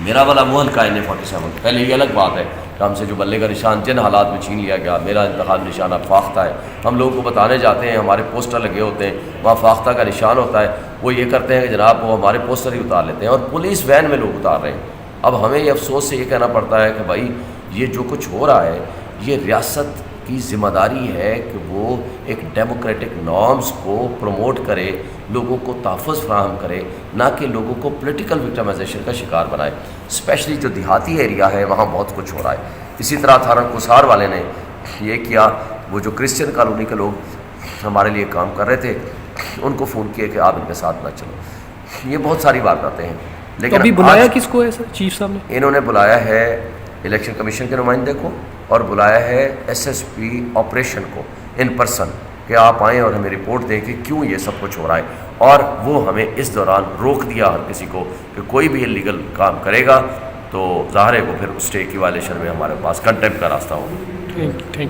میرا والا وہ ہلکا N47 پہلے یہ الگ بات ہے کہ ہم سے جو بلے کا نشان جن حالات میں چھین لیا گیا. میرا انتخاب نشانہ فاختہ ہے. ہم لوگوں کو بتانے جاتے ہیں, ہمارے پوسٹر لگے ہوتے ہیں, وہاں فاختہ کا نشان ہوتا ہے. وہ یہ کرتے ہیں کہ جناب وہ ہمارے پوسٹر ہی اتار لیتے ہیں, اور پولیس وین میں لوگ اتار رہے ہیں. اب ہمیں یہ افسوس سے یہ کہنا پڑتا ہے کہ بھائی یہ جو کچھ ہو رہا ہے یہ ریاست کی ذمہ داری ہے کہ وہ ایک ڈیموکریٹک نارمز کو پروموٹ کرے, لوگوں کو تحفظ فراہم کرے, نہ کہ لوگوں کو پولیٹیکل وکٹمائزیشن کا شکار بنائے. اسپیشلی جو دیہاتی ایریا ہے وہاں بہت کچھ ہو رہا ہے. اسی طرح تھانہ کوسار والے نے یہ کیا, وہ جو کرسچن کالونی کے لوگ ہمارے لیے کام کر رہے تھے ان کو فون کیا کہ آپ ان کے ساتھ نہ چلو. یہ بہت ساری باتیں ہیں. لیکن ابھی بلایا کس کو ہے سر چیف صاحب نے؟ انہوں نے بلایا ہے الیکشن کمیشن کے نمائندے کو, اور بلایا ہے SSP آپریشن کو ان پرسن کہ آپ آئیں اور ہمیں رپورٹ دیں کہ کیوں یہ سب کچھ ہو رہا ہے. اور وہ ہمیں اس دوران روک دیا ہر کسی کو کہ کوئی بھی انلیگل کام کرے گا تو ظاہر ہے وہ پھر اسٹے کی وائلیشن میں ہمارے پاس کنٹیمپٹ کا راستہ ہوگا. Thank you.